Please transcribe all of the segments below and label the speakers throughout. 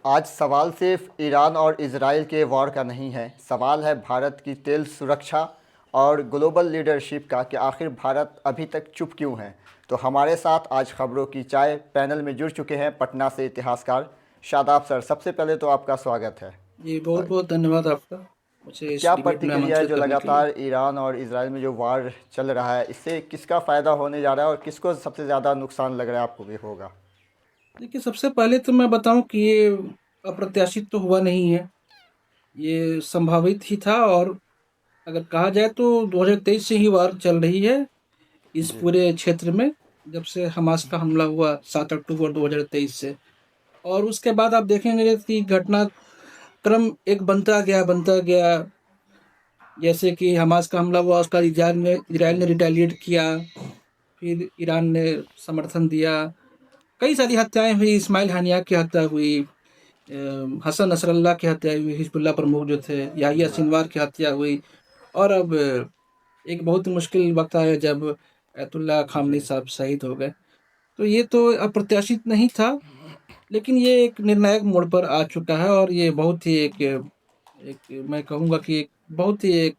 Speaker 1: आज सवाल सिर्फ ईरान और इजराइल के वॉर का नहीं है। सवाल है भारत की तेल सुरक्षा और ग्लोबल लीडरशिप का कि आखिर भारत अभी तक चुप क्यों है। तो हमारे साथ आज खबरों की चाय पैनल में जुड़ चुके हैं पटना से इतिहासकार शादाब सर। सबसे पहले तो आपका स्वागत है।
Speaker 2: जी, बहुत बहुत धन्यवाद आपका मुझे इस
Speaker 1: क्या
Speaker 2: डिबेट में
Speaker 1: प्रतिक्रिया है
Speaker 2: आमंत्रित
Speaker 1: जो
Speaker 2: करने के लिए।
Speaker 1: लगातार ईरान और इजराइल में जो वार चल रहा है, इससे किसका फ़ायदा होने जा रहा है और किसको सबसे ज़्यादा नुकसान लग रहा है, आपको भी होगा।
Speaker 2: देखिए, सबसे पहले तो मैं बताऊं कि ये अप्रत्याशित तो हुआ नहीं है। ये संभावित ही था। और अगर कहा जाए तो 2023 से ही वार चल रही है इस
Speaker 1: जी।
Speaker 2: पूरे क्षेत्र में, जब से हमास का हमला हुआ 7 अक्टूबर 2023 से। और उसके बाद आप देखेंगे कि घटनाक्रम एक बनता गया। जैसे कि हमास का हमला हुआ, उसका इजराइल ने रिटेलिएट किया, फिर ईरान ने समर्थन दिया। कई सारी हत्याएं हुई, इस्माइल हानिया की हत्या हुई, हसन नसरल्ला की हत्या हुई, हिजबुल्लाह प्रमुख जो थे, याहिया
Speaker 1: जी।
Speaker 2: सिनवार की हत्या हुई। और अब एक बहुत मुश्किल वक्त आया जब अयतुल्ला खामनी
Speaker 1: जी।
Speaker 2: साहब शहीद हो गए। तो ये तो अप्रत्याशित नहीं था, लेकिन ये एक निर्णायक मोड़ पर आ चुका है। और ये बहुत ही एक मैं कहूँगा कि एक बहुत ही एक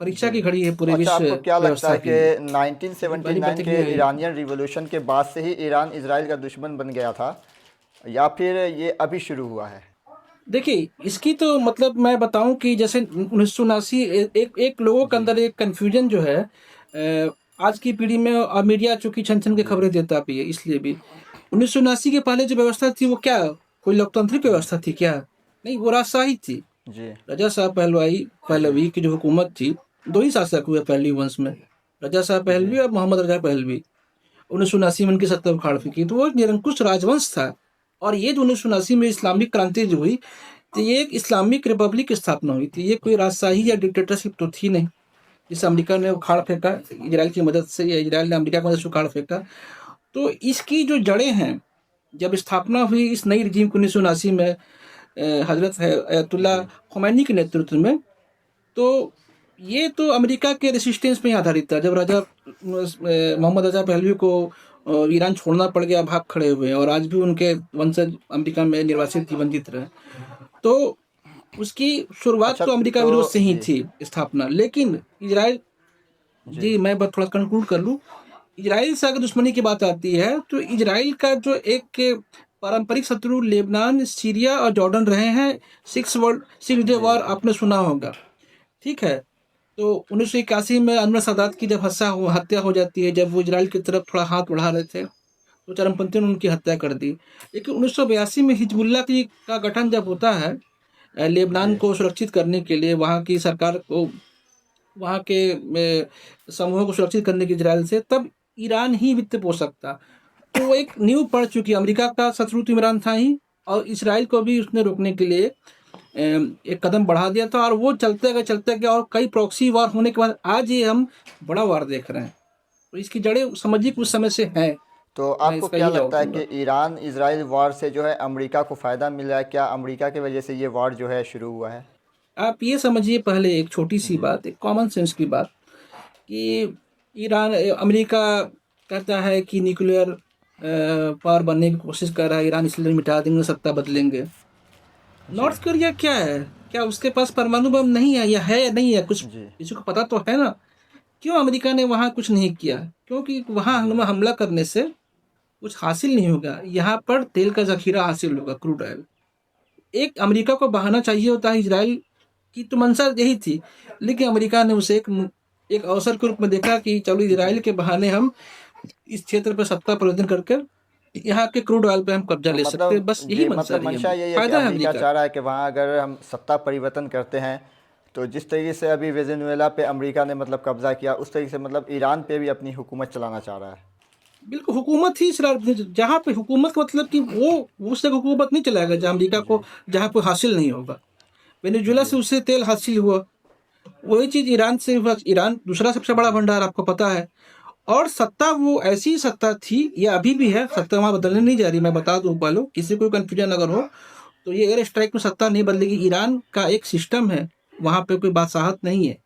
Speaker 2: परीक्षा
Speaker 1: जी।
Speaker 2: की घड़ी है पूरे
Speaker 1: अच्छा,
Speaker 2: विश्व
Speaker 1: आपको क्या लगता
Speaker 2: व्यवस्था
Speaker 1: है
Speaker 2: के लिए।
Speaker 1: कि
Speaker 2: मेरी पहली
Speaker 1: 1979 के
Speaker 2: प्रतिक्रिया यही थी।
Speaker 1: ईरानियन रिवॉल्यूशन के बाद से ही ईरान इसराइल का दुश्मन बन गया था, या फिर ये अभी शुरू हुआ है?
Speaker 2: देखिए, इसकी तो मतलब मैं बताऊं कि जैसे 1979, एक लोगों के
Speaker 1: जी।
Speaker 2: अंदर एक कन्फ्यूजन जो है, आज की पीढ़ी में। और मीडिया चूंकि छन छन के
Speaker 1: जी।
Speaker 2: खबरें देता भी है, इसलिए भी 1979 के पहले जो व्यवस्था थी वो क्या कोई लोकतांत्रिक व्यवस्था थी क्या? नहीं, वो राजशाही थी।
Speaker 1: जी।
Speaker 2: रजा साहब
Speaker 1: जी।
Speaker 2: पहलवी की जो हुकूमत थी, दो ही शासक हुए पहलवी वंश में, रजा साहब
Speaker 1: जी।
Speaker 2: पहलवी और मोहम्मद रजा पहलवी। 1979 में उनकी सत्ता उखाड़ फेंकी, तो वो एक निरंकुश राजवंश था। और ये जो 1979 में इस्लामिक क्रांति जो हुई, तो ये एक इस्लामिक रिपब्लिक की स्थापना हुई थी। ये कोई राजशाही या डिक्टेटरशिप तो थी नहीं, जिसे अमेरिका ने उखाड़ फेंका इजराइल की मदद से, या इजराइल ने अमेरिका की मदद से उखाड़ फेंका। तो इसकी जो जड़ें हैं, जब स्थापना हुई इस नई रजीम को 1979 में, हजरत अयतुल्ला
Speaker 1: जी।
Speaker 2: खुमैनी के नेतृत्व में, तो ये तो अमेरिका के रेसिस्टेंस पे ही आधारित था। जब मोहम्मद रजा पहलवी को ईरान छोड़ना पड़ गया, भाग खड़े हुए, और आज भी उनके वंशज अमेरिका में निर्वासित जीवंजित रहे। तो उसकी शुरुआत
Speaker 1: अच्छा,
Speaker 2: तो अमेरिका
Speaker 1: तो
Speaker 2: विरोध से ही
Speaker 1: जी।
Speaker 2: थी, स्थापना। लेकिन इजराइल,
Speaker 1: जी।
Speaker 2: जी मैं बस थोड़ा कंक्लूड कर लूँ। इजराइल से अगर दुश्मनी की बात आती है, तो इजराइल का जो एक पारंपरिक शत्रु लेबनान, सीरिया और जॉर्डन रहे हैं। सिक्स डे
Speaker 1: जी।
Speaker 2: वॉर
Speaker 1: जी।
Speaker 2: आपने सुना होगा, ठीक है? तो 1981 में अनवर सादात की जब हत्या हो जाती है, जब वो इजराइल की तरफ थोड़ा हाथ बढ़ा रहे थे, तो चरमपंथियों ने उनकी हत्या कर दी। लेकिन 1982 में हिजबुल्लाह की का गठन जब होता है, लेबनान
Speaker 1: जी।
Speaker 2: को सुरक्षित करने के लिए, वहाँ की सरकार को, वहाँ के समूहों को सुरक्षित करने की इजराइल से, तब ईरान ही वित्त पोषक था। तो वो एक नींव पड़ चुकी। अमेरिका का शत्रु तो ईरान था ही, और इसराइल को भी उसने रोकने के लिए एक कदम बढ़ा दिया था। और वो चलते गए, और कई प्रॉक्सी वार होने के बाद आज ये हम बड़ा वार देख रहे हैं। तो इसकी जड़ें समझिए कुछ
Speaker 1: जी।
Speaker 2: समय से हैं।
Speaker 1: तो
Speaker 2: मैं
Speaker 1: आपको
Speaker 2: इसका
Speaker 1: क्या
Speaker 2: यही जवाब
Speaker 1: लगता है
Speaker 2: दूंगा।
Speaker 1: कि ईरान इजराइल वॉर से जो है अमेरिका को फ़ायदा मिल रहा है? क्या अमेरिका की वजह से ये वॉर जो है शुरू हुआ है?
Speaker 2: आप ये समझिए, पहले एक छोटी सी
Speaker 1: जी।
Speaker 2: बात, एक कॉमन सेंस की बात, कि अमेरिका कहता है कि न्यूक्लियर पावर बनने की कोशिश कर रहा है ईरान, इसलिए मिटा देंगे, सत्ता बदलेंगे।
Speaker 1: जी।
Speaker 2: नॉर्थ कोरिया क्या है? क्या उसके पास परमाणु बम नहीं है, या है या नहीं है? कुछ
Speaker 1: जी।
Speaker 2: किसी को पता तो है ना? क्यों अमेरिका ने वहाँ कुछ नहीं किया? क्योंकि वहाँ
Speaker 1: जी।
Speaker 2: हमला करने से कुछ हासिल नहीं होगा। यहाँ पर तेल का जखीरा हासिल होगा, क्रूड ऑयल। एक अमेरिका को बहाना चाहिए होता है। इजराइल की तो मंशा यही थी, लेकिन अमेरिका ने उसे एक अवसर के रूप में देखा कि चलो,
Speaker 1: जी।
Speaker 2: इजराइल के बहाने हम इस क्षेत्र पर सत्ता परिवर्तन करके यहाँ के क्रूड ऑयल पे हम कब्जा
Speaker 1: तो
Speaker 2: ले सकते हैं।
Speaker 1: मतलब
Speaker 2: बस यही
Speaker 1: जी,
Speaker 2: मंशा
Speaker 1: मतलब
Speaker 2: रही
Speaker 1: मंशा
Speaker 2: है,
Speaker 1: यही है कि
Speaker 2: फायदा है
Speaker 1: अमेरिका
Speaker 2: अमेरिका
Speaker 1: चाह
Speaker 2: का।
Speaker 1: रहा है कि वहाँ अगर हम सत्ता परिवर्तन करते हैं, तो जिस तरीके से अभी वेनेजुएला पे अमेरिका ने मतलब कब्ज़ा किया, उस तरीके से मतलब ईरान पे भी अपनी हुकूमत चलाना चाह रहा है।
Speaker 2: बिल्कुल, हुकूमत ही जहाँ पे हुकूमत का मतलब कि वो उस जगह हुकूमत नहीं चलाएगा जहाँ अमेरिका को,
Speaker 1: जी।
Speaker 2: जहाँ पे हासिल नहीं होगा। वेनेजुएला
Speaker 1: जी।
Speaker 2: से उससे तेल हासिल हुआ, वही चीज ईरान से हुआ। ईरान दूसरा सबसे बड़ा
Speaker 1: जी।
Speaker 2: भंडार, आपको पता है। और सत्ता वो ऐसी सत्ता थी, या अभी भी है, सत्ता वहां बदलने
Speaker 1: जी।
Speaker 2: नहीं जा रही। मैं बता दूं पहले, किसी को कंफ्यूजन अगर हो, तो ये एयर स्ट्राइक में सत्ता नहीं बदलेगी। ईरान का एक सिस्टम है, वहां पे कोई बादशाहत नहीं है।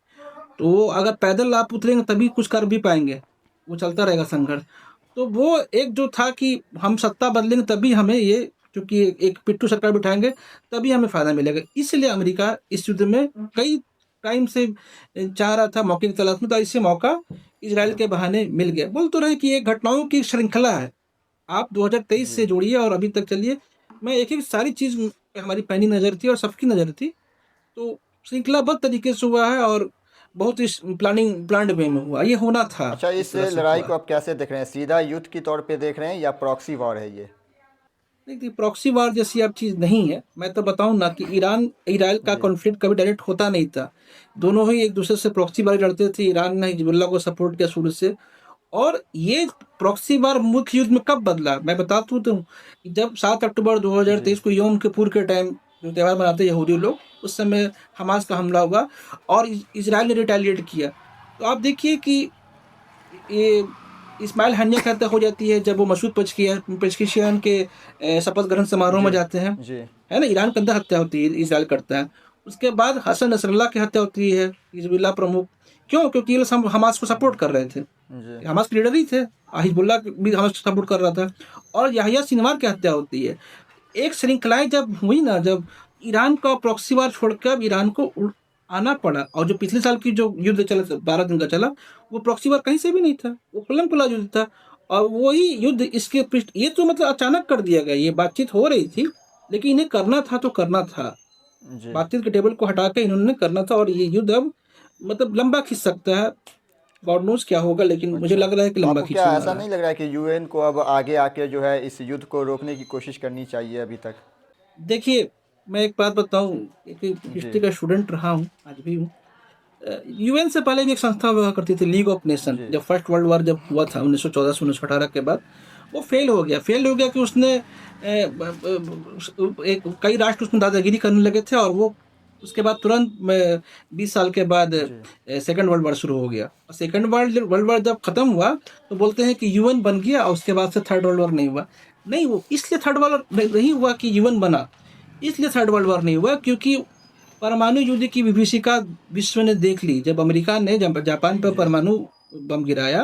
Speaker 2: तो वो अगर पैदल आप उतरेंगे तभी कुछ कर भी पाएंगे, वो चलता रहेगा संघर्ष। तो वो एक जो था कि हम सत्ता बदलेंगे तभी हमें ये क्योंकि एक पिट्ठू सरकार बिठाएंगे तभी हमें फायदा मिलेगा। इसलिए अमेरिका इस युद्ध में कई टाइम से चाह रहा था, मौके की तलाश में, तो इससे मौका इसराइल के बहाने मिल गया। बोल तो रहे कि ये घटनाओं की श्रृंखला है, आप 2023
Speaker 1: जी।
Speaker 2: से जोड़िए और अभी तक चलिए। मैं एक एक सारी चीज पे हमारी पैनी नजर थी और सबकी नजर थी, तो श्रृंखलाबद्ध तरीके से हुआ है और बहुत इस प्लान्ड वे में हुआ, ये होना था,
Speaker 1: अच्छा,
Speaker 2: इस
Speaker 1: इस
Speaker 2: तरह से
Speaker 1: लड़ाई
Speaker 2: हुआ।
Speaker 1: को आप कैसे देख रहे हैं? सीधा युद्ध की तौर पे देख रहे हैं या प्रॉक्सी वॉर है ये?
Speaker 2: देखिए, प्रॉक्सी वार जैसी अब चीज नहीं है। मैं तो बताऊं ना कि ईरान इसराइल का
Speaker 1: जी।
Speaker 2: कॉन्फ्लिक्ट कभी डायरेक्ट होता नहीं था। दोनों ही एक दूसरे से प्रॉक्सी वार लड़ते थे। ईरान ने हिजबुल्लाह को सपोर्ट किया शुरू से। और ये प्रॉक्सी वार मुख्य युद्ध में कब बदला, मैं बता दूं तो जब 7 अक्टूबर
Speaker 1: जी।
Speaker 2: 2023 को यौम किपुर के टाइम जो त्यौहार मनाते हैं यहूदी लोग, उस समय हमास का हमला हुआ और इसराइल ने रिटेलिएट किया। तो आप देखिए कि ये इस्माइल हानिया की हत्या हो जाती है जब वो मसूद पेज़ेश्कियान के शपथ ग्रहण समारोह में
Speaker 1: जी।
Speaker 2: जाते हैं,
Speaker 1: जी।
Speaker 2: है ना? ईरान के अंदर हत्या होती है, इसराइल करता है। उसके बाद हसन नसरल्लाह की हत्या होती है, हिजबुल्लाह प्रमुख। क्यों? क्योंकि ये लोग हमास को सपोर्ट कर रहे थे।
Speaker 1: जी।
Speaker 2: हमास के लीडर ही थे, हिजबुल्लाह भी हमास को सपोर्ट कर रहा था। और याहिया सिनवार की हत्या होती है। एक श्रृंखलाएं जब हुई ना, जब ईरान का प्रॉक्सी वार छोड़कर अब ईरान को आना पड़ा, और जो पिछले साल की जो युद्ध चला 12 दिन का चला, वो प्रॉक्सी वार कहीं से भी नहीं था, वो खुल्लम खुल्ला युद्ध था। और वही युद्ध इसके पृष्ठ, ये तो मतलब अचानक कर दिया गया। ये बातचीत हो रही थी, लेकिन इन्हें करना था तो करना था।
Speaker 1: जी।
Speaker 2: बातचीत के टेबल को हटा के इन्होंने करना था, और ये युद्ध अब मतलब लंबा खिंच सकता है। गॉड नोज क्या होगा, लेकिन मुझे
Speaker 1: अच्छा,
Speaker 2: लग रहा है कि
Speaker 1: तो
Speaker 2: लंबा
Speaker 1: आपको क्या
Speaker 2: खींचने
Speaker 1: ऐसा
Speaker 2: वाला है।
Speaker 1: नहीं लग रहा है कि यूएन को अब आगे आके जो है इस युद्ध को रोकने की कोशिश करनी चाहिए अभी तक?
Speaker 2: देखिए, मैं एक बात बताऊं, एक
Speaker 1: जी।
Speaker 2: हिस्ट्री का स्टूडेंट रहा हूँ, आज भी हूँ। यूएन से पहले भी एक संस्था हुआ करती थी, लीग ऑफ नेशन।
Speaker 1: जी।
Speaker 2: जब फर्स्ट वर्ल्ड वॉर जब हुआ था 1914 से 1918 के बाद, वो फेल हो गया कि उसने एक कई राष्ट्र उसमें दादागिरी करने लगे थे, और वो उसके बाद तुरंत 20 साल के बाद
Speaker 1: जी।
Speaker 2: सेकंड वर्ल्ड वॉर शुरू हो गया। और सेकंड वर्ल्ड वॉर जब खत्म हुआ, तो बोलते हैं कि यूएन बन गया, और उसके बाद से थर्ड वर्ल्ड वॉर नहीं हुआ। नहीं, वो इसलिए थर्ड वर्ल्ड नहीं हुआ कि यूएन बना, इसलिए थर्ड वर्ल्ड वॉर नहीं हुआ क्योंकि परमाणु युद्ध की विभीषिका विश्व ने देख ली। जब अमेरिका ने जब जापान पर
Speaker 1: जी।
Speaker 2: परमाणु बम गिराया,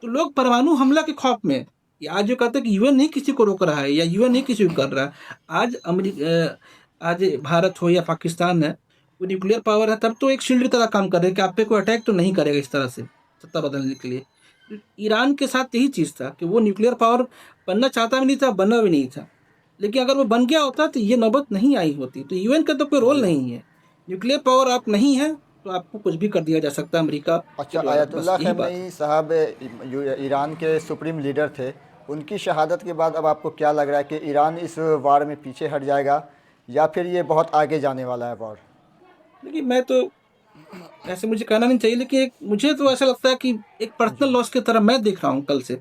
Speaker 2: तो लोग परमाणु हमला के खौफ में, आज जो कहते हैं कि यूएन नहीं किसी को रोक रहा है या यूएन नहीं किसी को कर रहा है। आज आज भारत हो या पाकिस्तान है, वो न्यूक्लियर पावर है, तब तो एक शील्ड की तरह काम कर रहे हैं कि आप पे कोई अटैक तो नहीं करेगा इस तरह से सत्ता बदलने के लिए। ईरान के साथ यही चीज था कि वो न्यूक्लियर पावर बनना चाहता भी नहीं था, बनना भी नहीं था। लेकिन अगर वो बन गया होता तो ये नौबत नहीं आई होती। तो यूएन का तो कोई रोल
Speaker 1: जी।
Speaker 2: नहीं है। न्यूक्लियर पावर आप नहीं है तो आपको कुछ भी कर दिया जा सकता है अमेरिका के
Speaker 1: अच्छा,
Speaker 2: द्वारा, बस
Speaker 1: आयतुल्लाह
Speaker 2: यही बात है।
Speaker 1: खamenei साहब ईरान के सुप्रीम लीडर थे। उनकी शहादत के बाद अब आपको क्या लग रहा है कि ईरान इस वार में पीछे हट जाएगा या फिर ये बहुत आगे जाने वाला है वार?
Speaker 2: देखिए, मैं तो ऐसे मुझे कहना नहीं चाहिए, लेकिन मुझे तो ऐसा लगता है कि एक पर्सनल
Speaker 1: जी।
Speaker 2: लॉस की तरह मैं देख रहा हूँ कल से।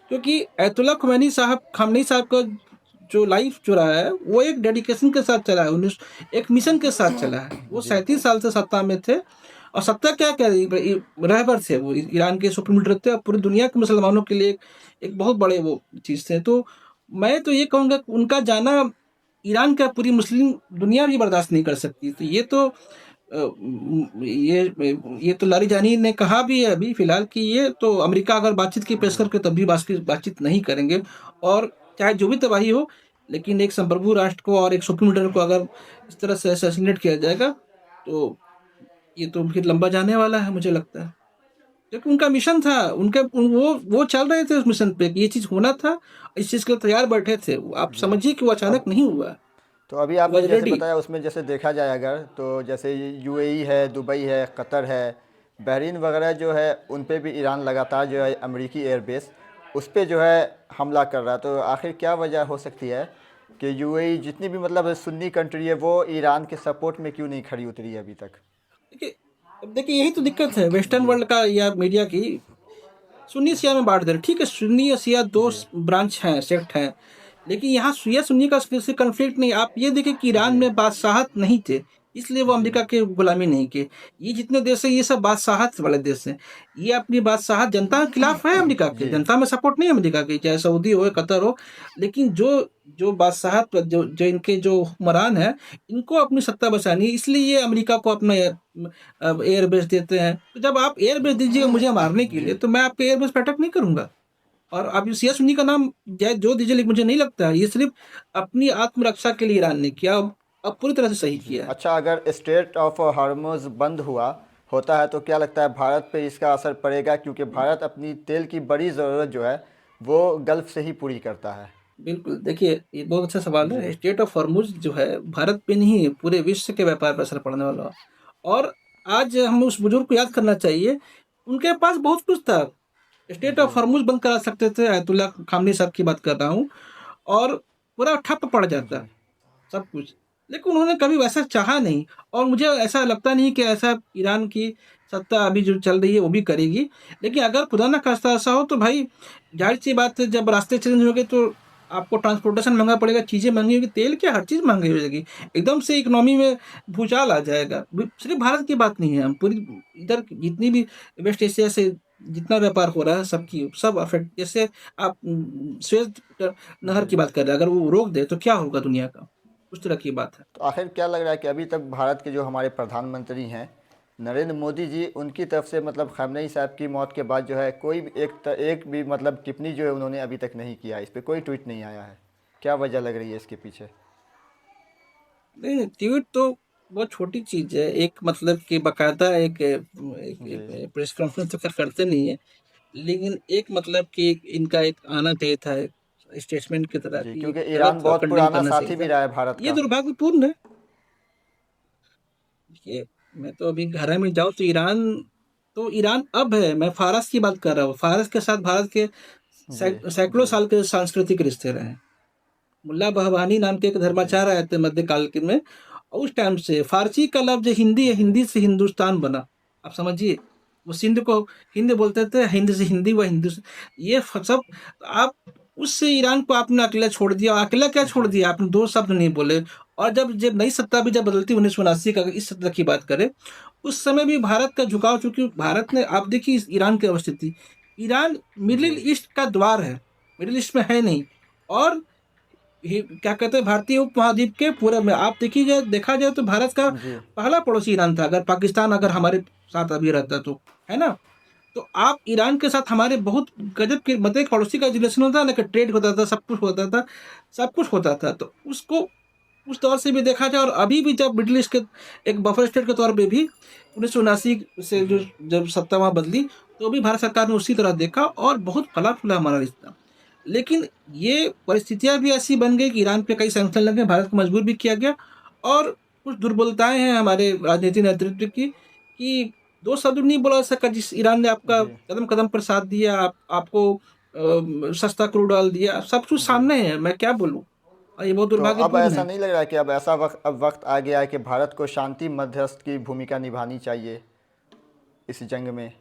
Speaker 2: क्योंकि आयतुल्लाह खामनेई साहब का जो लाइफ जो रहा है, वो एक डेडिकेशन के साथ चला है, उन्नीस एक मिशन के साथ चला है। वो
Speaker 1: जी।
Speaker 2: 37 साल से सत्ता में थे, और सत्ता क्या क्या रहबर थे। वो ईरान के सुप्रीम लीडर थे, और पूरी दुनिया के मुसलमानों के लिए एक बहुत बड़े वो चीज़ थे। तो मैं तो ये कहूँगा कि उनका जाना ईरान का पूरी मुस्लिम दुनिया भी बर्दाश्त नहीं कर सकती। तो ये तो ये तो लारीजानी ने कहा भी है अभी फिलहाल कि ये तो अमेरिका अगर बातचीत की पेश
Speaker 1: जी।
Speaker 2: करके तब भी बातचीत नहीं करेंगे। और चाहे जो भी तबाही हो, लेकिन एक संप्रभु राष्ट्र को और एक सुप्रीम लीडर को अगर इस तरह से असैसिनेट किया जाएगा, तो ये तो फिर लंबा जाने वाला है, मुझे लगता है। क्योंकि उनका मिशन था, वो चल रहे थे उस मिशन पे कि ये चीज़ होना था, इस चीज़ के लिए तैयार बैठे थे। आप
Speaker 1: जी।
Speaker 2: समझिए कि वो अचानक
Speaker 1: अब
Speaker 2: नहीं हुआ,
Speaker 1: तो अभी
Speaker 2: वॉज
Speaker 1: आपने जैसे
Speaker 2: रेडी।
Speaker 1: बताया उसमें जैसे देखा जाए अगर तो जैसे यूएई है, दुबई है, कतर है, बहरीन वगैरह जो है उन पे भी ईरान लगातार जो है अमेरिकी एयरबेस उस पे जो है हमला कर रहा है। तो आखिर क्या वजह हो सकती है कि यूएई जितनी भी मतलब सुन्नी कंट्री है वो ईरान के सपोर्ट में क्यों नहीं खड़ी उतरी है अभी तक?
Speaker 2: देखिए, अब देखिए, यही तो दिक्कत है वेस्टर्न
Speaker 1: जी।
Speaker 2: वर्ल्ड का या मीडिया की। सुन्नी शिया में बांट दे रहे, ठीक है, सुन्नी और शिया दो
Speaker 1: जी।
Speaker 2: ब्रांच हैं, सेक्ट हैं। लेकिन यहाँ शिया सुन्नी का किसी कन्फ्लिक्ट नहीं। आप ये देखिए कि ईरान
Speaker 1: जी।
Speaker 2: में बादशाहत नहीं थे, इसलिए वो
Speaker 1: जी।
Speaker 2: अमेरिका के गुलामी नहीं किए। ये जितने देश है, ये सब बादशाहत वाले देश हैं। ये अपनी बादशाहत जनता के खिलाफ है, अमेरिका के
Speaker 1: जी।
Speaker 2: जनता में सपोर्ट नहीं है अमेरिका की, चाहे सऊदी हो कतर हो। लेकिन जो जो बादशाहत जो इनके जो हुक्मरान है, इनको अपनी सत्ता बचानी है, इसलिए ये अमेरिका को अपना एयर बेस देते हैं। तो जब आप एयर बेस दीजिएगा मुझे मारने के लिए,
Speaker 1: जी।
Speaker 2: तो मैं आपके एयर बेस पे अटैक नहीं करूंगा। और आप सिया सुन्नी का नाम जो दीजिए, लेकिन मुझे नहीं लगता ये सिर्फ अपनी आत्मरक्षा के लिए ईरान ने किया, अब पूरी तरह से सही
Speaker 1: जी,
Speaker 2: किया है।
Speaker 1: अच्छा, अगर स्ट्रेट ऑफ हार्मोज बंद होता है तो क्या लगता है भारत पे इसका असर पड़ेगा, क्योंकि भारत अपनी तेल की बड़ी ज़रूरत जो है वो गल्फ़ से ही पूरी करता है।
Speaker 2: बिल्कुल, देखिए ये बहुत अच्छा सवाल
Speaker 1: जी।
Speaker 2: है। स्टेट ऑफ हॉर्मुज़ जो है भारत पे नहीं, पूरे विश्व के व्यापार पर असर पड़ने वाला है। और आज हमें उस बुजुर्ग को याद करना चाहिए, उनके पास बहुत कुछ था। State
Speaker 1: ji.
Speaker 2: ऑफ हॉर्मुज़ बंद करा सकते थे, आयतुल्लाह खामनी साहब की बात कर रहा हूँ, और पूरा ठप पड़ जाता
Speaker 1: जी।
Speaker 2: सब कुछ। लेकिन उन्होंने कभी वैसा चाहा नहीं, और मुझे ऐसा लगता नहीं कि ऐसा ईरान की सत्ता अभी जो चल रही है वो भी करेगी। लेकिन अगर खुदा ना खास्ता ऐसा हो तो भाई ज़ाहिर-सी बात है, जब रास्ते चेंज हो गए तो आपको ट्रांसपोर्टेशन महँगा पड़ेगा, चीज़ें महँगी होगी, तेल क्या हर चीज़ महँगी हो जाएगी। एकदम से इकोनॉमी में भूचाल आ जाएगा। सिर्फ़ भारत की बात नहीं है, हम पूरी इधर जितनी भी वेस्ट एशिया से जितना व्यापार हो रहा है सबकी सब अफेक्ट। जैसे आप स्वेज़ नहर
Speaker 1: जी।
Speaker 2: की बात कर रहे हैं, अगर वो रोक दे तो क्या होगा दुनिया का? उस तरह की बात है।
Speaker 1: तो आखिर क्या लग रहा है कि अभी तक भारत के जो हमारे प्रधानमंत्री हैं नरेंद्र मोदी जी, उनकी तरफ से मतलब खamenei साहब की मौत के बाद जो है कोई भी एक भी मतलब टिप्पणी जो है उन्होंने अभी तक नहीं किया, इस पे कोई ट्वीट नहीं आया है। क्या वजह लग रही है इसके पीछे?
Speaker 2: नहीं, ट्वीट तो बहुत छोटी चीज़ है। एक मतलब कि बाकायदा
Speaker 1: जी।
Speaker 2: एक प्रेस कॉन्फ्रेंस तो खैर करते नहीं है, लेकिन एक मतलब कि इनका एक आना चाहिए था, स्टेटमेंट की तरह
Speaker 1: जी,
Speaker 2: कि
Speaker 1: क्योंकि ईरान
Speaker 2: गलत
Speaker 1: बहुत
Speaker 2: कंडेम
Speaker 1: पुराना
Speaker 2: करना चाहिए
Speaker 1: साथी भी
Speaker 2: था।
Speaker 1: रहा है भारत
Speaker 2: ये
Speaker 1: का।
Speaker 2: दुर्भाग्यपूर्ण है। ये मैं तो अभी घर में जाऊँ तो ईरान अब है, मैं फ़ारस की बात कर रहा हूँ। फ़ारस के साथ भारत के
Speaker 1: जी।
Speaker 2: सैकड़ों
Speaker 1: जी।
Speaker 2: साल के सांस्कृतिक रिश्ते रहे हैं। मुल्ला बहबानी नाम के एक
Speaker 1: जी।
Speaker 2: धर्माचार्य आए थे मध्यकाल के में, और उस टाइम से फारसी का लफ्ज हिंदी है,
Speaker 1: जी।
Speaker 2: हिंदी से हिंदुस्तान बना। आप समझिए, वो सिंध को हिंद बोलते थे, हिंद से हिंदी व हिंदू से ये सब। आप उससे ईरान को आपने अकेला छोड़ दिया, और अकेला क्या छोड़
Speaker 1: जी।
Speaker 2: दिया आपने, दो शब्द नहीं बोले। और जब जब नई सत्ता भी जब बदलती 1979 का, इस सत्ता की बात करें, उस समय भी भारत का झुकाव, चूंकि भारत ने, आप देखिए ईरान की अवस्थिति, ईरान मिडिल
Speaker 1: जी।
Speaker 2: ईस्ट का द्वार है, मिडिल ईस्ट में है नहीं। और क्या कहते हैं, भारतीय उपमहाद्वीप के पूरे में आप देखिए, देखा जाए तो भारत का
Speaker 1: जी।
Speaker 2: पहला पड़ोसी ईरान था, अगर पाकिस्तान अगर हमारे साथ अभी रहता तो, है ना? तो आप ईरान के साथ हमारे बहुत गजब के मतलब एक पड़ोसी का रिलेशन होता है ना, कि ट्रेड होता था, सब कुछ होता था, सब कुछ होता था। तो उसको उस तौर से भी देखा जाए, और अभी भी जब मिडिल ईस्ट के एक बफर स्टेट के तौर पे भी 1979 से जो
Speaker 1: जी।
Speaker 2: जब सत्ता वहाँ बदली, तो भी भारत सरकार ने उसी तरह देखा, और बहुत फला फूला हमारा रिश्ता। लेकिन ये परिस्थितियां भी ऐसी बन गई कि ईरान पे कई सैंक्शन लगे, भारत को मजबूर भी किया गया। और कुछ दुर्बलताएं हैं हमारे राजनीतिक नेतृत्व की, कि दो शब्द नहीं बोला जा सका। जिस ईरान ने आपका
Speaker 1: जी।
Speaker 2: कदम कदम पर साथ दिया, आपको सस्ता क्रूड डाल दिया, सब कुछ
Speaker 1: जी।
Speaker 2: सामने है, मैं क्या बोलूं। और ये बहुत
Speaker 1: तो अब
Speaker 2: दुर्भाग्यपूर्ण
Speaker 1: ऐसा
Speaker 2: है।
Speaker 1: नहीं लग रहा है कि अब वक्त आ गया है कि भारत को शांति मध्यस्थ की भूमिका निभानी चाहिए इस जंग में?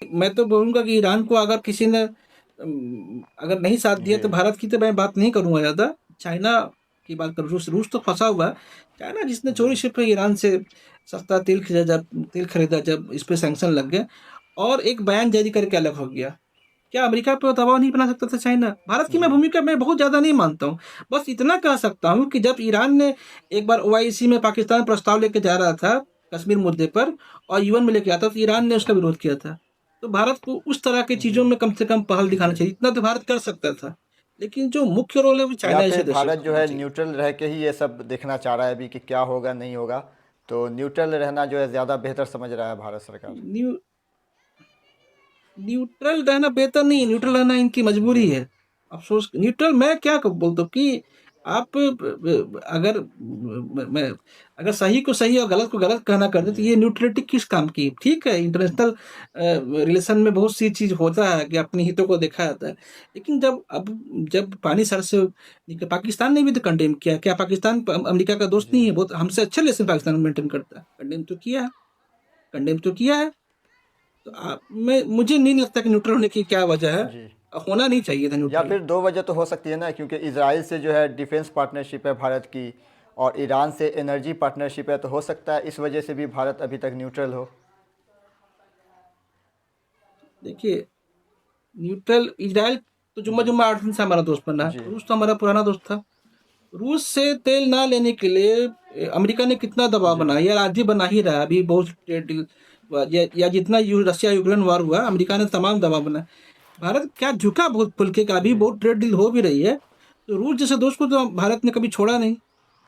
Speaker 2: मैं तो बोलूँगा कि ईरान को अगर किसी ने अगर नहीं साथ दिया,
Speaker 1: जी।
Speaker 2: तो भारत की तो मैं बात नहीं करूँगा ज़्यादा। चाइना की बात करूँ, रूस तो फँसा हुआ है। चाइना जिसने
Speaker 1: जी।
Speaker 2: चोरी छिपे ईरान से सस्ता तेल खरीदा, जब इस पे सैंक्शन लग गए, और एक बयान जारी करके अलग हो गया। क्या अमेरिका पे दबाव नहीं बना सकता था चाइना? भारत की मैं
Speaker 1: जी।
Speaker 2: भूमिका मैं बहुत ज़्यादा नहीं मानता हूँ। बस इतना कह सकता हूँ कि जब ईरान ने एक बार ओआईसी में पाकिस्तान प्रस्ताव लेके जा रहा था कश्मीर मुद्दे पर, और यूएन में लेके आता, तो ईरान ने उसका विरोध किया था। तो भारत को उस तरह की चीज़ों
Speaker 1: जी।
Speaker 2: में कम से कम पहल दिखाना
Speaker 1: जी।
Speaker 2: चाहिए। इतना तो भारत कर सकता था। लेकिन जो मुख्य रोल है वो
Speaker 1: या
Speaker 2: चाइना जैसे
Speaker 1: फिर
Speaker 2: देशों
Speaker 1: भारत
Speaker 2: का
Speaker 1: जो
Speaker 2: होना
Speaker 1: है
Speaker 2: चाहिए।
Speaker 1: न्यूट्रल रह के ही ये सब देखना चाह रहा है अभी कि क्या होगा नहीं होगा, तो न्यूट्रल रहना जो है ज़्यादा बेहतर समझ रहा है भारत सरकार?
Speaker 2: न्यू न्यूट्रल रहना बेहतर नहीं है, न्यूट्रल रहना इनकी मजबूरी
Speaker 1: जी।
Speaker 2: है। अफ़सोस न्यूट्रल मैं क्या क बोलता हूँ कि आप अगर मैं अगर सही को सही और गलत को गलत कहना कर दें, तो
Speaker 1: जी।
Speaker 2: ये न्यूट्रलिटी किस काम की? ठीक है, इंटरनेशनल रिलेशन में बहुत सी चीज़ होता है कि अपने हितों को देखा जाता है। लेकिन जब पानी सर से निकल, पाकिस्तान ने भी तो कंडेम किया। क्या पाकिस्तान अमेरिका का दोस्त नहीं
Speaker 1: जी।
Speaker 2: है? बहुत हमसे अच्छे रिलेशन पाकिस्तान मेंटेन करता है। कंडेम तो किया है। तो मुझे नहीं लगता कि न्यूट्रल होने की क्या वजह है।
Speaker 1: जी।
Speaker 2: होना नहीं चाहिए था
Speaker 1: या
Speaker 2: न्यूट्रल।
Speaker 1: फिर दो वजह तो हो सकती है ना, क्योंकि इसराइल से जो है डिफेंस पार्टनरशिप है भारत की, और ईरान से एनर्जी पार्टनरशिप है, तो हो सकता है इस वजह से भी भारत अभी तक न्यूट्रल हो।
Speaker 2: देखिए, न्यूट्रल इजराइल तो जुम्मा
Speaker 1: जी।
Speaker 2: जुम्मा 8 दिन से हमारा दोस्त बना है।
Speaker 1: जी।
Speaker 2: रूस तो हमारा पुराना दोस्त था। रूस से तेल ना लेने के लिए अमेरिका ने कितना दबाव
Speaker 1: जी।
Speaker 2: बनाया, या आज भी बना ही रहा है। अभी बहुत ट्रेड डील या जितना रशिया यूक्रेन वार हुआ, अमेरिका ने तमाम दबाव बनाया। भारत क्या झुका बहुत फुल के का, अभी बहुत ट्रेड डील हो भी रही है, तो रूस जैसे दोस्त को तो भारत ने कभी छोड़ा नहीं,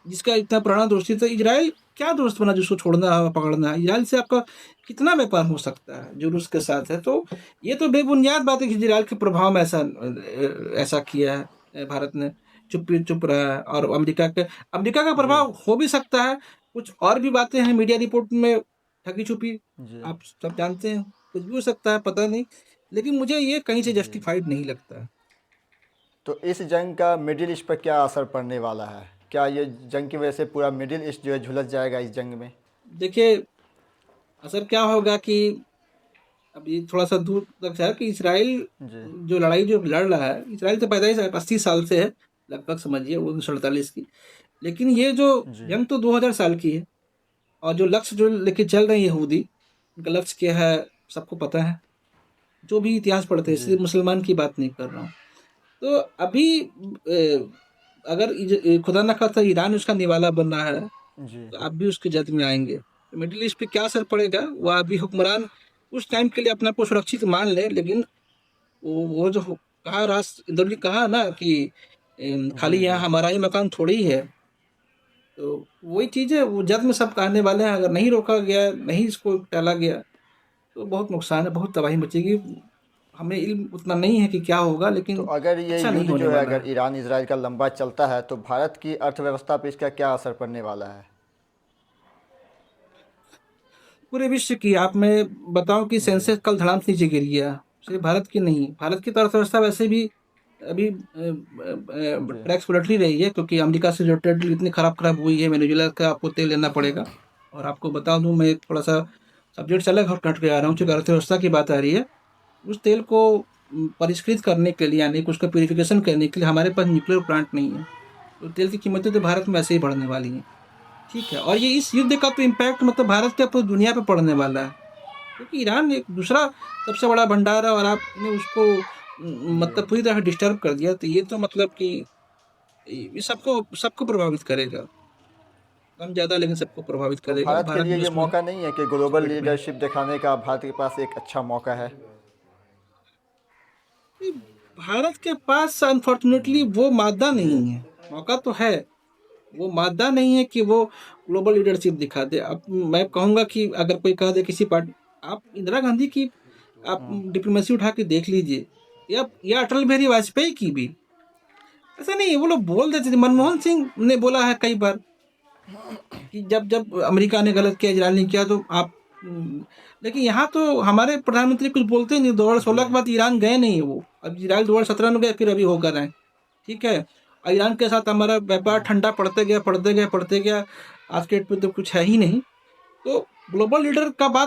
Speaker 2: जिसका इतना पुराना दोस्ती था। इजराइल क्या दोस्त बना जिसको छोड़ना है पकड़ना है? इजराइल से आपका कितना व्यापार हो सकता है जो रूस के साथ है? तो ये तो बेबुनियाद बात है कि इजराइल के प्रभाव में ऐसा किया है भारत ने, चुप चुप रहा है। और अमेरिका का
Speaker 1: जी
Speaker 2: प्रभाव हो भी सकता है, कुछ और भी बातें हैं मीडिया रिपोर्ट में ठगी छुपी,
Speaker 1: जी
Speaker 2: आप सब जानते हैं, कुछ भी हो सकता है, पता नहीं, लेकिन मुझे ये कहीं से
Speaker 1: जी।
Speaker 2: जस्टिफाइड नहीं लगता है।
Speaker 1: तो इस जंग का मिडिल ईस्ट पर क्या असर पड़ने वाला है? क्या ये जंग की वजह से पूरा मिडिल ईस्ट जो है झुलस जाएगा इस जंग में?
Speaker 2: देखिए, असर क्या होगा कि अभी थोड़ा सा दूर तक है कि इसराइल
Speaker 1: जी
Speaker 2: जो लड़ाई जो लड़ रहा है, इसराइल तो पैदा ही 80 साल से है लगभग, समझिए 1948 की। लेकिन ये जो
Speaker 1: जी
Speaker 2: जंग तो 2000 साल की है, और जो लक्ष्य जो लेके चल रहे हैं यहूदी, उनका लक्ष्य क्या है सबको पता है, जो भी इतिहास पढ़ते हैं,
Speaker 1: जी
Speaker 2: सिर्फ मुसलमान की बात नहीं कर रहा हूँ। तो अभी अगर खुदा न खास्ता ईरान उसका निवाला बन रहा है,
Speaker 1: जी
Speaker 2: तो आप भी उसके जद में आएंगे, तो मिडिल ईस्ट पे क्या असर पड़ेगा? वह अभी हुक्मरान उस टाइम के लिए अपने आप को सुरक्षित मान ले, लेकिन वो जो कहा राष्ट्र इंद्र ने कहा ना कि खाली
Speaker 1: जी
Speaker 2: यहाँ
Speaker 1: जी।
Speaker 2: हमारा ही मकान थोड़ी ही है। तो वही चीज़ है, वो जद में सब कहने वाले हैं, अगर नहीं रोका गया, नहीं इसको टाला गया, तो बहुत नुकसान है, बहुत तबाही मचेगी। हमें इल्म उतना नहीं है कि क्या होगा,
Speaker 1: तो
Speaker 2: लेकिन
Speaker 1: अगर ये
Speaker 2: अच्छा नहीं
Speaker 1: युद्ध
Speaker 2: होने
Speaker 1: जो है
Speaker 2: वाला
Speaker 1: अगर
Speaker 2: है।
Speaker 1: ईरान इजराइल का लंबा चलता है तो भारत की अर्थव्यवस्था पे इसका क्या असर पड़ने वाला है?
Speaker 2: पूरे विश्व की आप मैं बताऊं कि
Speaker 1: जी
Speaker 2: सेंसेक्स कल धड़ाम से नीचे गिर गया, सिर्फ भारत की नहीं, भारत की तो अर्थव्यवस्था वैसे भी अभी
Speaker 1: जी
Speaker 2: टैक्स उलट ही रही है, क्योंकि अमेरिका से जो ट्रेड डील इतनी खराब खराब हुई है, वेनेजुएला का आपको तेल लेना पड़ेगा। और आपको बता दूं, मैं थोड़ा सा सब्जेक्ट से अलग हट के आ रहा हूँ, चूंकि अर्थव्यवस्था की बात आ रही है। उस तेल को परिष्कृत करने के लिए, यानी कि उसका प्यूरिफिकेशन करने के लिए हमारे पास न्यूक्लियर प्लांट नहीं है, तो तेल की कीमतें तो भारत में ऐसे ही बढ़ने वाली हैं। ठीक है, और ये इस युद्ध का तो इम्पैक्ट मतलब भारत के पूरी दुनिया पे पड़ने वाला है, क्योंकि ईरान एक दूसरा सबसे बड़ा भंडार है, और आपने उसको
Speaker 1: जी।
Speaker 2: मतलब पूरी तरह डिस्टर्ब कर दिया, तो ये तो मतलब कि ये सबको सबको प्रभावित करेगा, कम ज़्यादा लेकिन सबको प्रभावित
Speaker 1: तो
Speaker 2: करेगा, और
Speaker 1: भारत के
Speaker 2: भारत
Speaker 1: लिए
Speaker 2: भी
Speaker 1: ये
Speaker 2: उसमें
Speaker 1: मौका नहीं है कि ग्लोबल
Speaker 2: चपेट में है।
Speaker 1: लीडरशिप दिखाने का भारत के पास एक अच्छा मौका है?
Speaker 2: नहीं, भारत के पास अनफॉर्चुनेटली वो मादा
Speaker 1: जी
Speaker 2: नहीं है, मौका तो है, वो मादा नहीं है कि वो ग्लोबल लीडरशिप दिखा दे। अब मैं कहूँगा कि अगर कोई कह दे किसी पार्टी, आप इंदिरा गांधी की आप डिप्लोमेसी उठा के देख लीजिए, या अटल बिहारी वाजपेयी की भी, ऐसा नहीं है, वो लोग बोल देते थे। मनमोहन सिंह ने बोला है कई बार कि जब जब अमेरिका ने गलत किया, इजराइल ने किया, तो आप लेकिन यहाँ तो हमारे प्रधानमंत्री कुछ बोलते नहीं। 2016
Speaker 1: जी
Speaker 2: के बाद ईरान गए नहीं है वो, अब इजराइल 2017 में गए, फिर अभी होकर आए। ठीक है, और ईरान के साथ हमारा व्यापार ठंडा पड़ते गया पड़ते गया पड़ते गया, आज के डेट पे तो कुछ है ही नहीं। तो ग्लोबल लीडर का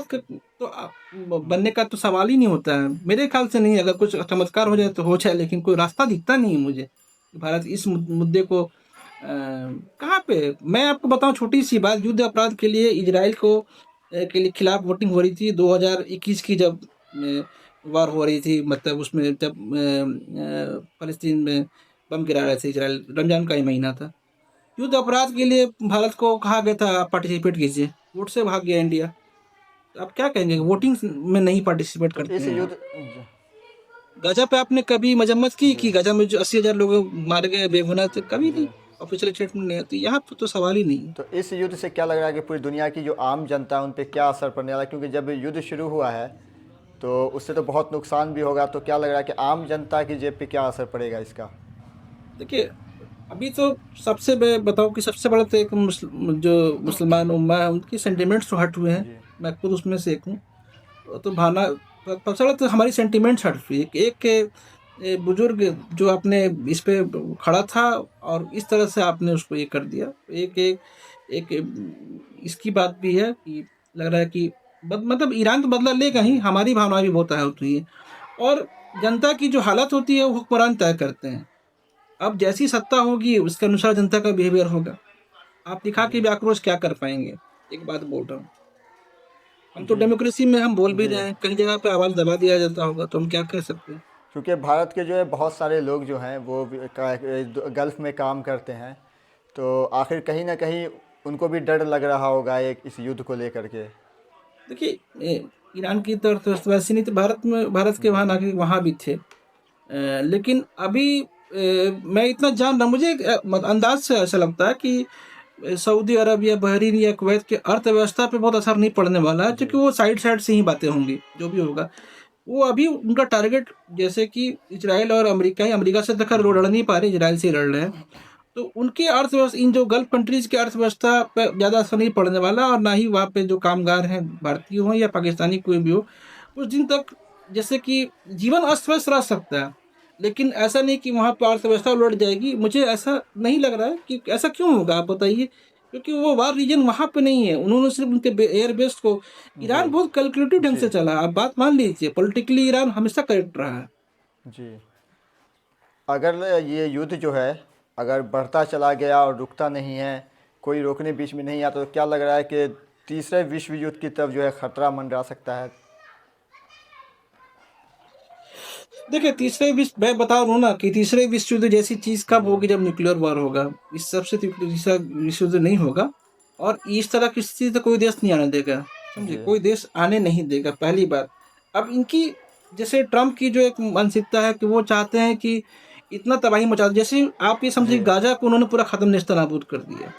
Speaker 2: तो बनने का तो सवाल ही नहीं होता है मेरे ख्याल से। नहीं, अगर कुछ चमत्कार हो जाए तो हो जाए, लेकिन कोई रास्ता दिखता नहीं है मुझे कि भारत इस मुद्दे को कहाँ पे। मैं आपको बताऊं छोटी सी बात, युद्ध अपराध के लिए इजराइल को के लिए खिलाफ वोटिंग हो रही थी 2021 की, जब वार हो रही थी, मतलब उसमें जब फलस्तीन में बम गिरा रहे थे इजराइल, रमजान का ही महीना था। युद्ध अपराध के लिए भारत को कहा गया था आप पार्टिसिपेट कीजिए, वोट से भाग गया इंडिया। तो आप क्या कहेंगे, वोटिंग में नहीं पार्टिसिपेट
Speaker 1: तो
Speaker 2: करते
Speaker 1: इस
Speaker 2: हैं
Speaker 1: युद्ध
Speaker 2: आप? गाजा पे आपने कभी मजम्मत की
Speaker 1: जी
Speaker 2: कि गाजा में जो 80,000 लोग मारे गए बेगुनाह थे? कभी नहीं,
Speaker 1: जी।
Speaker 2: ऑफिशियल स्टेटमेंट नहीं आती, यहाँ पे तो सवाल ही नहीं है।
Speaker 1: तो इस युद्ध से क्या लग रहा है कि पूरी दुनिया की जो आम जनता है उन पे क्या असर पड़ने वाला है? क्योंकि जब युद्ध शुरू हुआ है तो उससे तो बहुत नुकसान भी होगा, तो क्या लग रहा है कि आम जनता की जेब पे क्या असर पड़ेगा इसका?
Speaker 2: देखिए, अभी तो सबसे मैं बताऊं कि सबसे बड़ा तो एक जो मुसलमान उम्मा है, उनकी सेंटिमेंट्स तो हट हुए हैं,
Speaker 1: जी
Speaker 2: मैं खुद उसमें से एक हूँ। तो भावना, सबसे बड़ा तो हमारी सेंटिमेंट्स हट हुई है। एक के बुजुर्ग जो आपने इस पे खड़ा था, और इस तरह से आपने उसको ये कर दिया, एक एक एक इसकी बात भी है कि लग रहा है कि मतलब ईरान तो बदला लेगा ही,
Speaker 1: जी
Speaker 2: हमारी भावना भी बहुत आहत हुई है। और जनता की जो हालत होती है वो हुक्मरान तय करते हैं, अब जैसी सत्ता होगी उसके अनुसार जनता का बिहेवियर होगा। आप दिखा के
Speaker 1: जी
Speaker 2: भी आक्रोश क्या कर पाएंगे? एक बात बोल रहा हूँ, हम तो
Speaker 1: जी
Speaker 2: डेमोक्रेसी में हम बोल भी
Speaker 1: जी।
Speaker 2: रहे हैं, कई जगह पे आवाज दबा दिया जाता होगा, तो हम क्या कर सकते हैं?
Speaker 1: क्योंकि भारत के जो है बहुत सारे लोग जो हैं वो गल्फ़ में काम करते हैं, तो आखिर कहीं ना कहीं उनको भी डर लग रहा होगा एक इस युद्ध को लेकर के।
Speaker 2: देखिए, ईरान की तो अर्थव्यवस्था वैसी नहीं थी, भारत के वहाँ नागरिक वहाँ भी थे। लेकिन अभी मैं इतना जान रहा, मुझे एक, अंदाज से ऐसा लगता है कि सऊदी अरब या बहरीन या कुवैत की अर्थव्यवस्था पे बहुत असर नहीं पड़ने वाला है, क्योंकि वो साइड साइड से ही बातें होंगी जो भी होगा। वो अभी उनका टारगेट, जैसे कि इजराइल और अमेरिका है, अमेरिका से तो खैर वो लड़ नहीं पा रहे, इजराइल से ही लड़ रहे हैं। तो उनकी अर्थव्यवस्था, इन जो गल्फ कंट्रीज की अर्थव्यवस्था पे ज़्यादा असर नहीं पड़ने वाला, और ना ही वहाँ पे जो कामगार हैं, भारतीय हों या पाकिस्तानी कोई भी हो, कुछ दिन तक जैसे कि जीवन अस्त व्यस्त रह सकता है, लेकिन ऐसा नहीं कि वहाँ पर अर्थव्यवस्था उलट जाएगी। मुझे ऐसा नहीं लग रहा है कि ऐसा क्यों होगा, आप बताइए। क्योंकि वो वार रीजन वहाँ पे नहीं है, उन्होंने सिर्फ उनके एयर बेस को,
Speaker 1: जी
Speaker 2: ईरान बहुत कैलकुलेटिव ढंग
Speaker 1: जी
Speaker 2: से चला, आप बात मान लीजिए, पॉलिटिकली ईरान हमेशा करेक्ट रहा है।
Speaker 1: जी। अगर ये युद्ध जो है अगर बढ़ता चला गया और रुकता नहीं है, कोई रोकने बीच में नहीं आता, तो क्या लग रहा है कि तीसरे विश्व युद्ध की तरफ जो है खतरा मंडरा सकता है?
Speaker 2: देखिए, तीसरे विश्व, मैं बता रहा हूँ ना कि तीसरे विश्व युद्ध जैसी चीज कब होगी, जब न्यूक्लियर वार होगा। इस सबसे तीसरा विश्व युद्ध नहीं होगा, और इस तरह की स्थिति तो कोई देश नहीं आने देगा, समझे,
Speaker 1: जी
Speaker 2: कोई देश आने नहीं देगा, पहली बात। अब इनकी, जैसे ट्रम्प की जो एक मानसिकता है कि वो चाहते हैं कि इतना तबाही मचा, जैसे आप ये समझिए
Speaker 1: जी
Speaker 2: गाजा को उन्होंने पूरा खत्म नेस्त नाबूद कर दिया,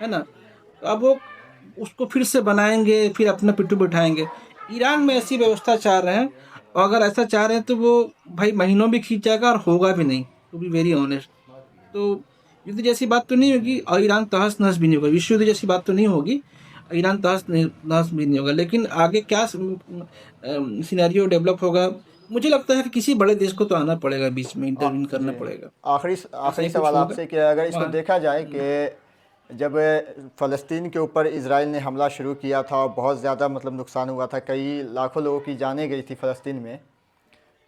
Speaker 2: है ना। तो अब वो उसको फिर से बनाएंगे, फिर अपना पिट्ठू बिठाएंगे। ईरान में ऐसी व्यवस्था चाह रहे हैं, और अगर ऐसा चाह रहे हैं तो वो भाई महीनों भी खींच जाएगा और होगा भी नहीं, टू बी वेरी ऑनेस्ट। तो युद्ध जैसी बात तो नहीं होगी, और ईरान तहस नहस भी नहीं होगा, विश्व युद्ध जैसी बात तो नहीं होगी, ईरान नहस भी नहीं होगा। लेकिन आगे क्या सिनेरियो डेवलप होगा, मुझे लगता है कि किसी बड़े देश को तो आना पड़ेगा, बीच में इंटरवीन
Speaker 1: जी।
Speaker 2: करना पड़ेगा।
Speaker 1: आखिरी
Speaker 2: ऐसा
Speaker 1: आखिरी
Speaker 2: ही कुछ
Speaker 1: सवाल
Speaker 2: होगा
Speaker 1: आपसे कि अगर इसको
Speaker 2: वहाँ।
Speaker 1: देखा जाए कि जब फ़लस्तीन के ऊपर इजराइल ने हमला शुरू किया था और बहुत ज़्यादा मतलब नुकसान हुआ था, कई लाखों लोगों की जानें गई थी फ़लस्तीन में,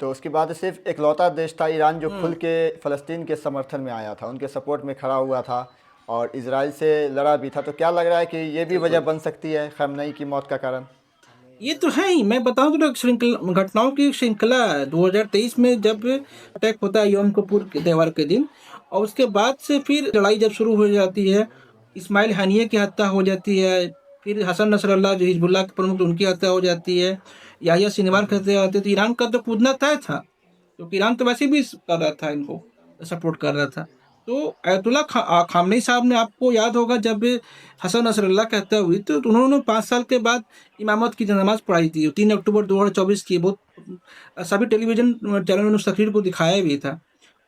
Speaker 1: तो उसके बाद सिर्फ इकलौता देश था ईरान जो खुल के फ़लस्तीन के समर्थन में आया था, उनके सपोर्ट में खड़ा हुआ था और इजराइल से लड़ा भी था। तो क्या लग रहा है कि ये भी वजह
Speaker 2: बिल्कुल,
Speaker 1: बन सकती है खamenei की मौत का कारण?
Speaker 2: ये तो है ही, मैं बताऊं तो श्रृंखला घटनाओं की एक श्रृंखला है। 2023 में जब अटैक होता है यौम किप्पुर के त्यौहार के दिन, और उसके बाद से फिर लड़ाई जब शुरू हो जाती है, इस्माइल हानिये की हत्या हो जाती है, फिर हसन नसरल्ला जो हिजबुल्लाह के प्रमुख, उनकी हत्या हो जाती है, याहिया सिनवार की हत्या होती है, तो ईरान का तो कूदना तय था, क्योंकि ईरान तो वैसे भी कर रहा था, इनको सपोर्ट कर रहा था। तो अयतुल्ला खामनेई साहब ने, आपको याद होगा जब हसन नसरल्ला की हत्या हुई, तो उन्होंने 5 साल के बाद इमामत की नमाज पढ़ाई थी, 3 अक्टूबर 2024 की। बहुत सभी टेलीविजन चैनलों ने उस तकरीर को दिखाया भी था।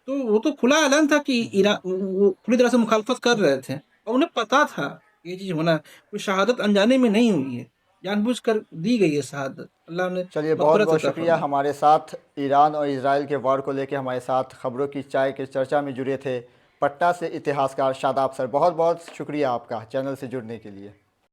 Speaker 2: तो वो तो खुला ऐलान था कि ईरान वो पूरी तरह से मुखालफत कर रहे थे, और उन्हें पता था ये चीज़ होना, कोई शहादत अनजाने में नहीं हुई है, जानबूझकर दी गई है शहादत, अल्लाह ने
Speaker 1: चलिए, बहुत
Speaker 2: मग़फ़िरत
Speaker 1: बहुत
Speaker 2: अता
Speaker 1: शुक्रिया,
Speaker 2: फरमाई।
Speaker 1: हमारे साथ ईरान और इजराइल के वॉर को लेकर हमारे साथ खबरों की चाय के चर्चा में जुड़े थे पटना से इतिहासकार शादाब सर। बहुत बहुत शुक्रिया आपका चैनल से जुड़ने के लिए।